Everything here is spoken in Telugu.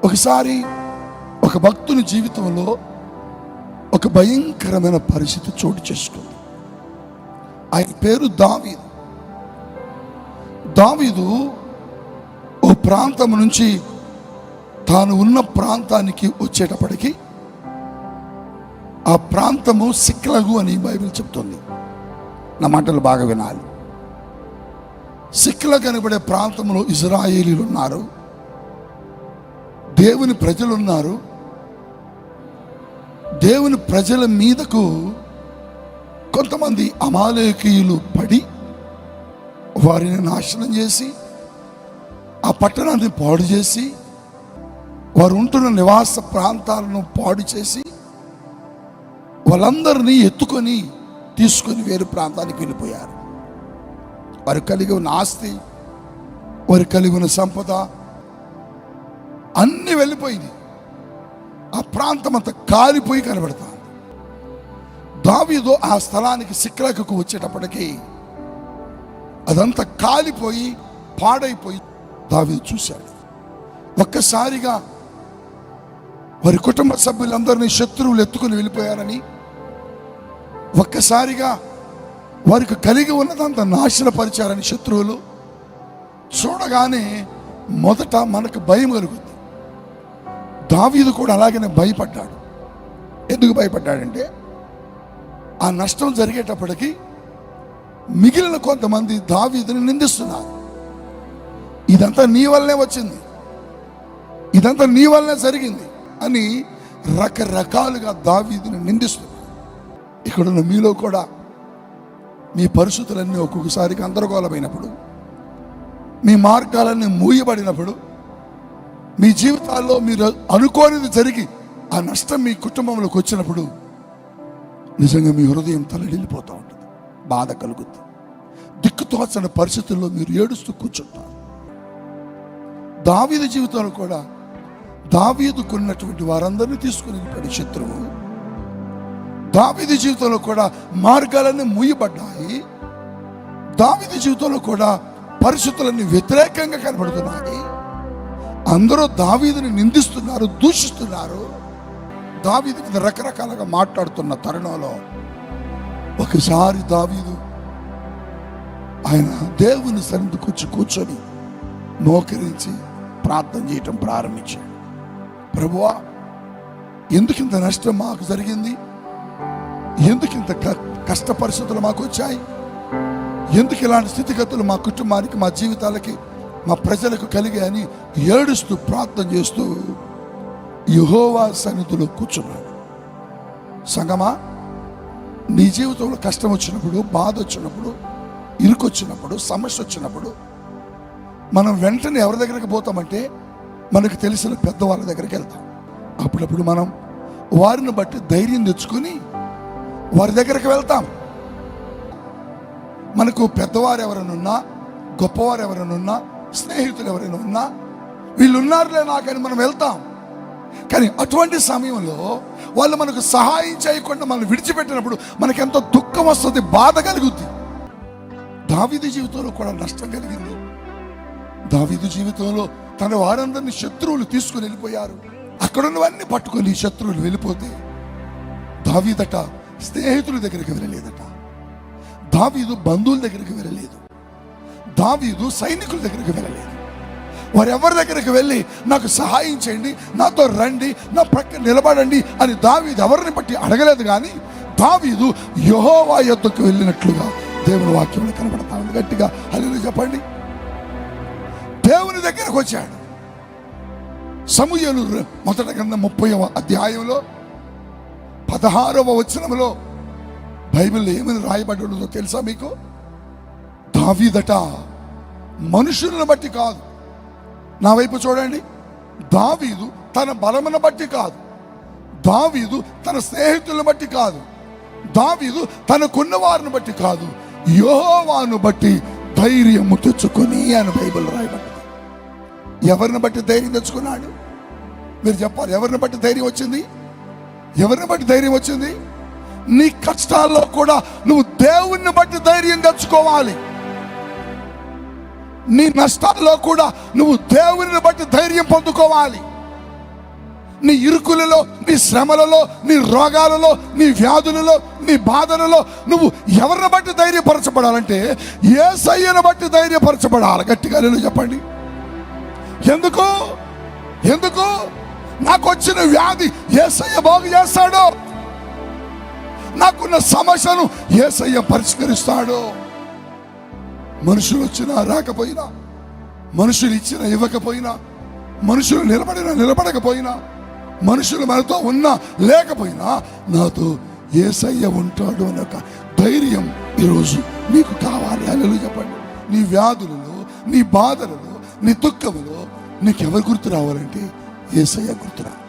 ఒకసారి ఒక భక్తుని జీవితంలో ఒక భయంకరమైన పరిస్థితి చోటు చేసుకుంది. ఆయన పేరు దావీదు. దావీదు ఓ ప్రాంతం నుంచి తాను ఉన్న ప్రాంతానికి వచ్చేటప్పటికి ఆ ప్రాంతము సిక్లగు అని బైబిల్ చెప్తుంది. నా మాటలు బాగా వినాలి. సిక్లగ్ అనబడే ప్రాంతంలో ఇజ్రాయేలీలు ఉన్నారు, దేవుని ప్రజలు ఉన్నారు. దేవుని ప్రజల మీదకు కొంతమంది అమాలేకీయులు పడి వారిని నాశనం చేసి ఆ పట్టణాన్ని పాడు చేసి వారు ఉంటున్న నివాస ప్రాంతాలను పాడు చేసి వాళ్ళందరినీ ఎత్తుకొని తీసుకొని వేరే ప్రాంతానికి వెళ్ళిపోయారు. వారు కలిగి ఉన్న ఆస్తి, వారు కలిగి ఉన్న సంపద అన్నీ వెళ్ళిపోయింది. ఆ ప్రాంతం అంతా కాలిపోయి కనబడుతుంది. దావీదు ఆ స్థలానికి సిక్లగుకు వచ్చేటప్పటికి అదంతా కాలిపోయి పాడైపోయి దావీదు చూశాడు. ఒక్కసారిగా వారి కుటుంబ సభ్యులందరినీ శత్రువులు ఎత్తుకుని వెళ్ళిపోయారని, ఒక్కసారిగా వారికి కలిగి ఉన్నదంతా నాశనపరిచారని శత్రువులు చూడగానే మొదట మనకు భయం కలుగుతుంది. దావీదు కూడా అలాగనే భయపడ్డాడు. ఎందుకు భయపడ్డాడంటే ఆ నష్టం జరిగేటప్పటికి మిగిలిన కొంతమంది దావీదుని నిందిస్తున్నారు. ఇదంతా నీ వల్లనే వచ్చింది, ఇదంతా నీ వల్లనే జరిగింది అని రకరకాలుగా దావీదుని నిందిస్తున్నారు. ఇక్కడున్న మీలో కూడా మీ పరిస్థితులన్నీ ఒక్కొక్కసారి గందరగోళమైనప్పుడు, మీ మార్గాలన్నీ మూయబడినప్పుడు, మీ జీవితాల్లో మీరు అనుకోనిది జరిగి ఆ నష్టం మీ కుటుంబంలోకి వచ్చినప్పుడు నిజంగా మీ హృదయం తలడిల్లిపోతూ ఉంటుంది, బాధ కలుగుతుంది. దిక్కుతోచని పరిస్థితుల్లో మీరు ఏడుస్తూ కూర్చుంటారు. దావీదు జీవితంలో కూడా దావీదుకున్నటువంటి వారందరినీ తీసుకుని వెళ్ళిపోయాడు శత్రువు. దావీదు జీవితంలో కూడా మార్గాలన్నీ మూయబడ్డాయి. దావీదు జీవితంలో కూడా పరిస్థితులన్నీ వ్యతిరేకంగా కనబడుతున్నాయి. అందరూ దావీదుని నిందిస్తున్నారు, దూషిస్తున్నారు. దావీదు మీద రకరకాలుగా మాట్లాడుతున్న తరుణంలో ఒకసారి దావీదు ఆయన దేవుని సన్నిధికి వచ్చి కూర్చొని మోకరించి ప్రార్థన చేయటం ప్రారంభించాడు. ప్రభువా, ఎందుకింత నష్టం మాకు జరిగింది? ఎందుకింత కష్ట పరిస్థితులు మాకు వచ్చాయి? ఎందుకు ఇలాంటి స్థితిగతులు మా కుటుంబానికి, మా జీవితాలకి, మా ప్రజలకు కలిగాయని ఏడుస్తూ ప్రార్థన చేస్తూ యెహోవా సన్నిధిలో కూర్చున్నాడు. సంగమా, నీ జీవితంలో కష్టం వచ్చినప్పుడు, బాధ వచ్చినప్పుడు, ఇరుకొచ్చినప్పుడు, సమస్య వచ్చినప్పుడు మనం వెంటనే ఎవరి దగ్గరికి పోతామంటే మనకు తెలిసిన పెద్దవాళ్ళ దగ్గరికి వెళ్తాం. అప్పుడప్పుడు మనం వారిని బట్టి ధైర్యం తెచ్చుకొని వారి దగ్గరికి వెళ్తాం. మనకు పెద్దవారు ఎవరైనా ఉన్నా, గొప్పవారు ఎవరైనా ఉన్నా, స్నేహితులు ఎవరైనా ఉన్నా, వీళ్ళు ఉన్నారులే నాకని మనం వెళ్తాం. కానీ అటువంటి సమయంలో వాళ్ళు మనకు సహాయం చేయకుండా మనం విడిచిపెట్టినప్పుడు మనకెంతో దుఃఖం వస్తుంది, బాధ కలుగుద్ది. దావీదు జీవితంలో కూడా నష్టం కలిగింది. దావీదు జీవితంలో తన వారందరినీ శత్రువులు తీసుకుని వెళ్ళిపోయారు. అక్కడున్నవన్నీ పట్టుకొని శత్రువులు వెళ్ళిపోతే దావీదట స్నేహితుల దగ్గరికి వెళ్ళలేదట, దావీదు బంధువుల దగ్గరికి వెళ్ళలేదు, దావీదు సైనికుల దగ్గరికి వెళ్ళలేదు. వారెవరి దగ్గరికి వెళ్ళి నాకు సహాయం చేయండి, నాతో రండి, నా ప్రక్క నిలబడండి అని దావీదు ఎవరిని బట్టి అడగలేదు. కానీ దావీదు యెహోవా యొద్దకు వెళ్ళినట్లుగా దేవుని వాక్యంలో కనబడతా ఉంది. గట్టిగా హల్లెలూయా చెప్పండి. దేవుని దగ్గరకు వచ్చాడు. సమూయేలు మొదటి గ్రంథం 30వ అధ్యాయంలో 16వ వచనంలో బైబిల్లో ఏమని రాయబడ్డదో తెలుసా మీకు? దావీదట మనుషులను బట్టి కాదు, నా వైపు చూడండి, దావీదు తన బలమును బట్టి కాదు, దావీదు తన స్నేహితులను బట్టి కాదు, దావీదు తనకున్న వారిని బట్టి కాదు, యెహోవాను బట్టి ధైర్యము తెచ్చుకొని అని బైబిల్ రాయబడ్డది. ఎవరిని బట్టి ధైర్యం తెచ్చుకున్నాడు? మీరు చెప్పాలి. ఎవరిని బట్టి ధైర్యం వచ్చింది? ఎవరిని బట్టి ధైర్యం వచ్చింది? నీ కష్టాల్లో కూడా నువ్వు దేవుణ్ణి బట్టి ధైర్యం తెచ్చుకోవాలి. నీ నష్టాల్లో కూడా నువ్వు దేవుని బట్టి ధైర్యం పొందుకోవాలి. నీ ఇరుకులలో, నీ శ్రమలలో, నీ రోగాలలో, నీ వ్యాధులలో, నీ బాధలలో నువ్వు ఎవరిని బట్టి ధైర్యపరచబడాలంటే యేసయ్యను బట్టి ధైర్యపరచబడాలి. గట్టిగా హల్లెలూయా చెప్పండి. ఎందుకు ఎందుకు నాకు వచ్చిన వ్యాధి యేసయ్య బాగు చేస్తాడు, నాకున్న సమస్యను యేసయ్య పరిష్కరిస్తాడు. మనుషులు వచ్చినా రాకపోయినా, మనుషులు ఇచ్చినా ఇవ్వకపోయినా, మనుషులు నిలబడకపోయినా, మనుషులు మనతో ఉన్నా లేకపోయినా నాతో యేసయ్య ఉంటాడు అనే ఒక ధైర్యం ఈరోజు నీకు కావాలి. హల్లెలూయా చెప్పండి. నీ వ్యాధులలో, నీ బాధలలో, నీ దుఃఖములో నీకెవరు గుర్తు రావాలంటే యేసయ్య గుర్తు రావాలి.